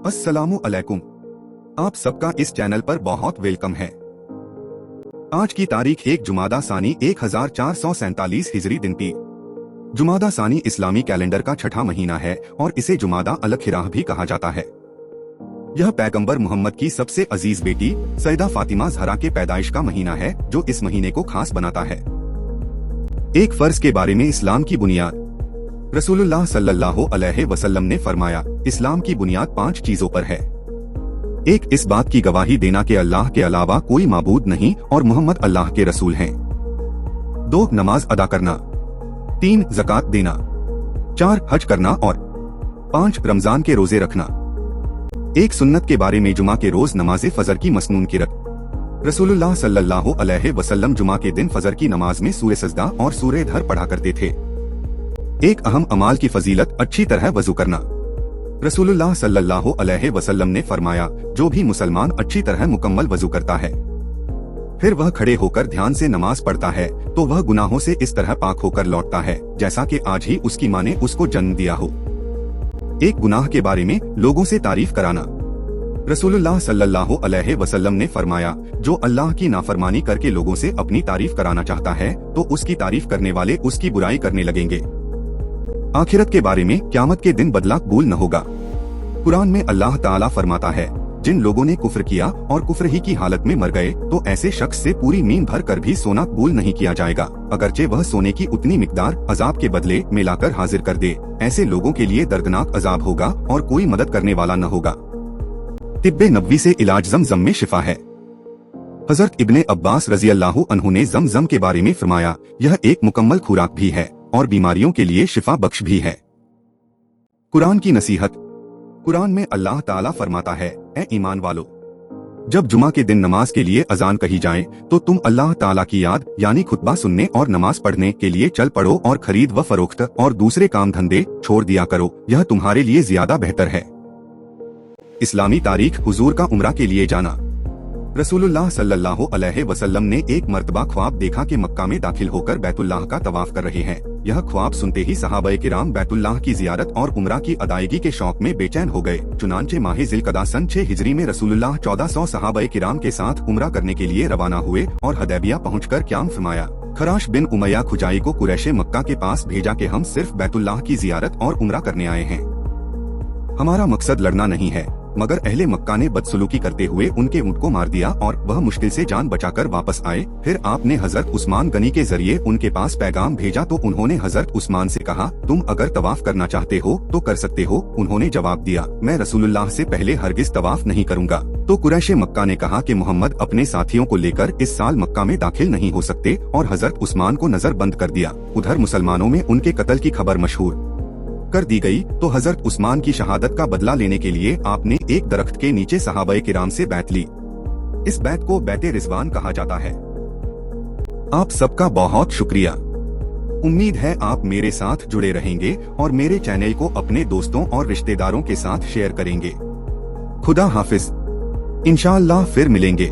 अस्सलामु अलैकुम। आप सबका इस चैनल पर बहुत वेलकम है। आज की तारीख 1 जुमादा सानी 1447 हिजरी दिन की। जुमादा सानी इस्लामी कैलेंडर का छठा महीना है और इसे जुमादा अल-खिराह भी कहा जाता है। यह पैगंबर मोहम्मद की सबसे अजीज बेटी सैयदा फातिमा ज़हरा के पैदाइश का महीना है, जो इस महीने को खास बनाता है। एक फर्ज के बारे में इस्लाम की बुनियाद। रसूलुल्लाह सल्लल्लाहु अलैहि वसल्लम ने फरमाया, इस्लाम की बुनियाद 5 चीजों पर है। 1. इस बात की गवाही देना कि अल्लाह के अलावा कोई माबूद नहीं और मोहम्मद अल्लाह के रसूल हैं। 2. नमाज अदा करना। 3. ज़कात देना। 4. हज करना और 5. रमजान के रोजे रखना। एक सुन्नत के बारे में जुमा के रोज नमाज फजर की मसनून किरत। रसूलुल्लाह सल्लल्लाहु अलैहि वसल्लम जुमा के दिन फजर की नमाज में सूरे सजदा और सूरे धर पढ़ा करते थे। एक अहम अमाल की फजीलत अच्छी तरह वजू करना। रसूलुल्लाह सल्लल्लाहु अलैहि वसल्लम ने फरमाया, जो भी मुसलमान अच्छी तरह मुकम्मल वजू करता है फिर वह खड़े होकर ध्यान से नमाज पढ़ता है तो वह गुनाहों से इस तरह पाक होकर लौटता है जैसा कि आज ही उसकी माँ ने उसको जन्म दिया हो। एक गुनाह के बारे में लोगों से तारीफ कराना। रसूलुल्लाह सल्लल्लाहु अलैहि वसल्लम ने फरमाया, जो अल्लाह की नाफरमानी करके लोगों से अपनी तारीफ कराना चाहता है तो उसकी तारीफ करने वाले उसकी बुराई करने लगेंगे। आखिरत के बारे में क़यामत के दिन बदला कबूल न होगा। कुरान में अल्लाह ताला फरमाता है, जिन लोगों ने कुफ्र किया और कुफ्र ही की हालत में मर गए तो ऐसे शख्स से पूरी नींद भर कर भी सोना कबूल नहीं किया जाएगा, अगरचे वह सोने की उतनी मिकदार अजाब के बदले मिलाकर हाजिर कर दे। ऐसे लोगों के लिए दर्दनाक अजाब होगा और कोई मदद करने वाला न होगा। तिब्बे नबवी से इलाज ज़मज़म में शिफा है। हजरत इब्ने अब्बास रज़ी अल्लाहु अन्हु ने ज़मज़म के बारे में फरमाया, यह एक मुकम्मल खुराक भी है और बीमारियों के लिए शिफा बख्श भी है। कुरान की नसीहत। कुरान में अल्लाह ताला फरमाता है, ए ईमान वालो, जब जुमा के दिन नमाज के लिए अजान कही जाए तो तुम अल्लाह ताला की याद यानी खुतबा सुनने और नमाज पढ़ने के लिए चल पड़ो और खरीद व फरोख्त और दूसरे काम धंधे छोड़ दिया करो, यह तुम्हारे लिए ज्यादा बेहतर है। इस्लामी तारीख। हुजूर का उम्रा के लिए जाना। रसूलुल्लाह सल्लल्लाहु अलैहि वसल्लम ने एक मर्तबा ख्वाब देखा कि मक्का में दाखिल होकर बैतुल्लाह का तवाफ कर रहे हैं। यह ख्वाब सुनते ही सहाबाए किराम बैतुल्लाह की जियारत और उम्रा की अदायगी के शौक में बेचैन हो गए। चुनांचे माह ज़िलक़दा सन 6 हिजरी में रसूलुल्लाह 1400 सहाबाए किराम के साथ उम्रा करने के लिए रवाना हुए और हदैबिया पहुंचकर क़याम फरमाया। खराश बिन उमैया खुजाई को कुरैशे मक्का के पास भेजा कि हम सिर्फ बैतुल्लाह की जियारत और उम्रा करने आए हैं, हमारा मकसद लड़ना नहीं है। मगर अहले मक्का ने बदसलूकी करते हुए उनके ऊंट को मार दिया और वह मुश्किल से जान बचाकर वापस आए। फिर आपने हजरत उस्मान गनी के जरिए उनके पास पैगाम भेजा तो उन्होंने हजरत उस्मान से कहा, तुम अगर तवाफ करना चाहते हो तो कर सकते हो। उन्होंने जवाब दिया, मैं रसूलुल्लाह से पहले हरगिज तवाफ नहीं करूँगा। तो कुरैशे मक्का ने कहा कि मोहम्मद अपने साथियों को लेकर इस साल मक्का में दाखिल नहीं हो सकते और हजरत उस्मान को नजर बंद कर दिया। उधर मुसलमानों में उनके कत्ल की खबर मशहूर कर दी गई तो हजरत उस्मान की शहादत का बदला लेने के लिए आपने एक दरख्त के नीचे सहाबाए किराम से बैत ली। इस बैत को बैत रिजवान कहा जाता है। आप सबका बहुत शुक्रिया। उम्मीद है आप मेरे साथ जुड़े रहेंगे और मेरे चैनल को अपने दोस्तों और रिश्तेदारों के साथ शेयर करेंगे। खुदा हाफिज। इंशाअल्लाह फिर मिलेंगे।